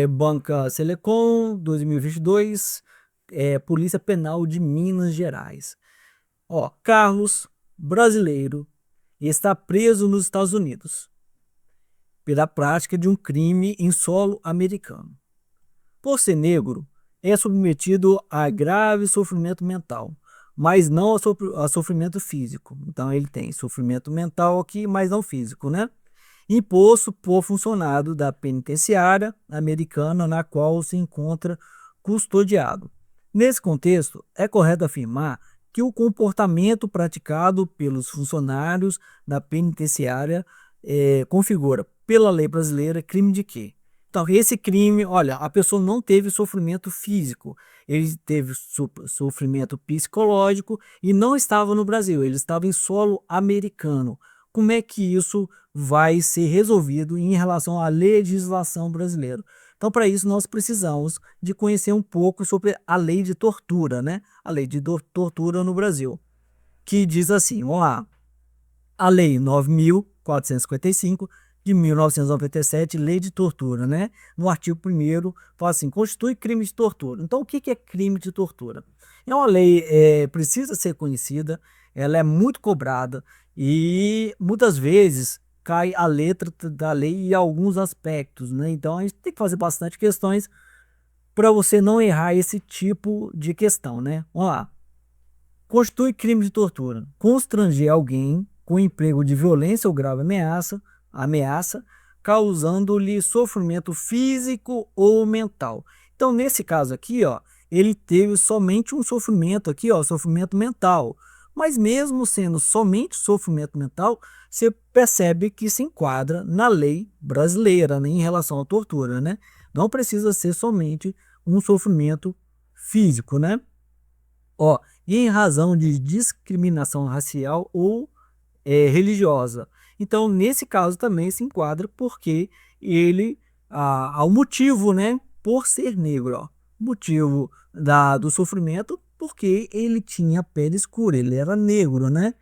Banca Selecom, 2022, Polícia Penal de Minas Gerais. Ó, Carlos, brasileiro, está preso nos Estados Unidos pela prática de um crime em solo americano. Por ser negro, é submetido a grave sofrimento mental, mas não a sofrimento físico. Então ele tem sofrimento mental aqui, mas não físico, né? Imposto por funcionário da penitenciária americana na qual se encontra custodiado. Nesse contexto, é correto afirmar que o comportamento praticado pelos funcionários da penitenciária configura, pela lei brasileira, crime de quê? Então, esse crime, olha, a pessoa não teve sofrimento físico, ele teve sofrimento psicológico e não estava no Brasil, ele estava em solo americano. Como é que isso vai ser resolvido em relação à legislação brasileira? Então, para isso, nós precisamos de conhecer um pouco sobre a lei de tortura, né? A lei de tortura no Brasil, que diz assim, vamos lá, a lei 9.455 de 1997, lei de tortura, né? No artigo 1º, fala assim, constitui crime de tortura. Então, o que é crime de tortura? É uma lei, precisa ser conhecida, ela é muito cobrada e muitas vezes cai a letra da lei em alguns aspectos, né? Então, a gente tem que fazer bastante questões para você não errar esse tipo de questão, né? Vamos lá. Constitui crime de tortura. Constranger alguém com emprego de violência ou grave ameaça, causando-lhe sofrimento físico ou mental. Então, nesse caso aqui, ó, ele teve somente um sofrimento aqui, ó, sofrimento mental. Mas mesmo sendo somente sofrimento mental, você percebe que se enquadra na lei brasileira, né, em relação à tortura, né? Não precisa ser somente um sofrimento físico, né? Ó, e em razão de discriminação racial ou religiosa. Então, nesse caso também se enquadra porque ele, ao motivo, né, por ser negro, ó, motivo do sofrimento, porque ele tinha pele escura, ele era negro, né?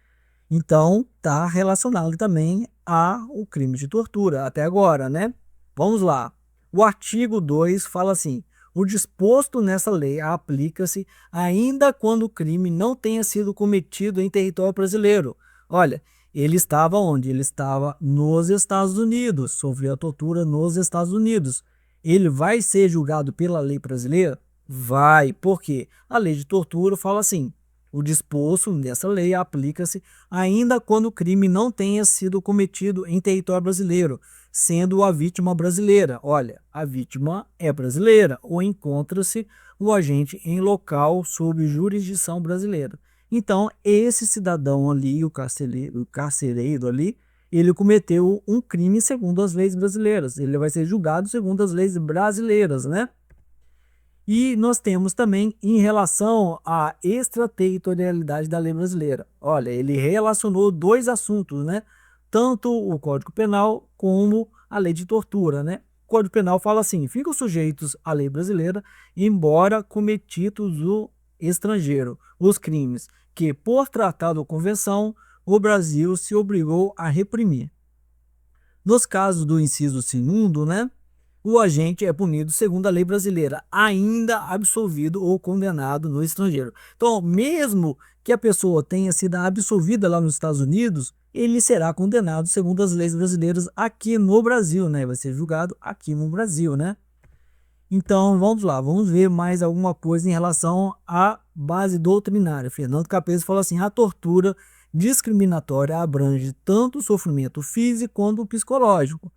Então, está relacionado também ao crime de tortura, até agora, né? Vamos lá. O artigo 2 fala assim, o disposto nessa lei aplica-se ainda quando o crime não tenha sido cometido em território brasileiro. Olha, ele estava onde? Ele estava nos Estados Unidos, sofreu a tortura nos Estados Unidos. Ele vai ser julgado pela lei brasileira? Vai, porque a lei de tortura fala assim, o disposto nessa lei aplica-se ainda quando o crime não tenha sido cometido em território brasileiro, sendo a vítima brasileira. Olha, a vítima é brasileira ou encontra-se o agente em local sob jurisdição brasileira. Então, esse cidadão ali, o carcereiro ali, ele cometeu um crime segundo as leis brasileiras. Ele vai ser julgado segundo as leis brasileiras, né? E nós temos também em relação à extraterritorialidade da lei brasileira. Olha, ele relacionou dois assuntos, né? Tanto o Código Penal como a lei de tortura, né? O Código Penal fala assim, ficam sujeitos à lei brasileira, embora cometidos o estrangeiro, os crimes que, por tratado ou convenção, o Brasil se obrigou a reprimir. Nos casos do inciso 2º, né? O agente é punido segundo a lei brasileira, ainda absolvido ou condenado no estrangeiro. Então, mesmo que a pessoa tenha sido absolvida lá nos Estados Unidos, ele será condenado segundo as leis brasileiras aqui no Brasil, né? Vai ser julgado aqui no Brasil, né? Então, vamos lá, vamos ver mais alguma coisa em relação à base doutrinária. Fernando Capês fala assim, a tortura discriminatória abrange tanto o sofrimento físico quanto o psicológico.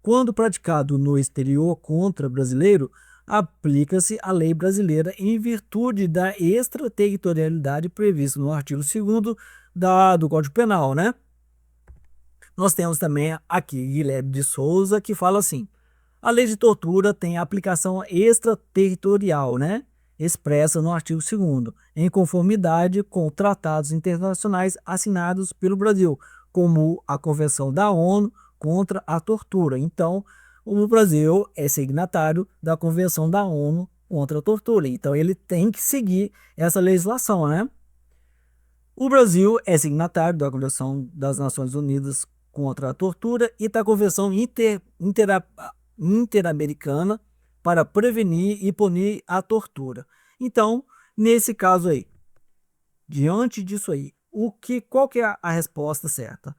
Quando praticado no exterior contra brasileiro, aplica-se a lei brasileira em virtude da extraterritorialidade prevista no artigo 2º do Código Penal, né? Nós temos também aqui Guilherme de Souza, que fala assim, a lei de tortura tem aplicação extraterritorial, né? Expressa no artigo 2º, em conformidade com tratados internacionais assinados pelo Brasil, como a Convenção da ONU contra a tortura. Então, o Brasil é signatário da Convenção da ONU contra a tortura. Então, ele tem que seguir essa legislação, né? O Brasil é signatário da Convenção das Nações Unidas contra a Tortura e da Convenção Interamericana para prevenir e punir a tortura. Então, nesse caso aí, diante disso aí, qual que é a resposta certa?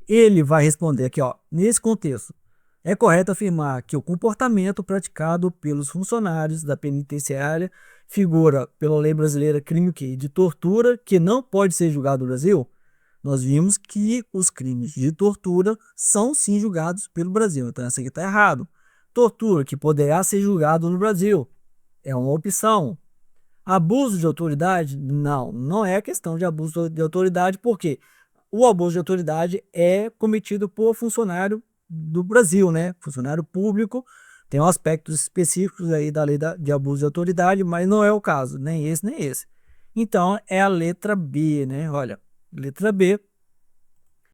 Ele vai responder aqui, ó, nesse contexto, é correto afirmar que o comportamento praticado pelos funcionários da penitenciária figura pela lei brasileira crime de tortura, que não pode ser julgado no Brasil? Nós vimos que os crimes de tortura são sim julgados pelo Brasil, então essa aqui está errado. Tortura que poderá ser julgado no Brasil é uma opção. Abuso de autoridade? Não, não é questão de abuso de autoridade, porque o abuso de autoridade é cometido por funcionário do Brasil, né? Funcionário público, tem aspectos específicos aí da lei de abuso de autoridade, mas não é o caso, nem esse, nem esse. Então, é a letra B, né? Olha, letra B,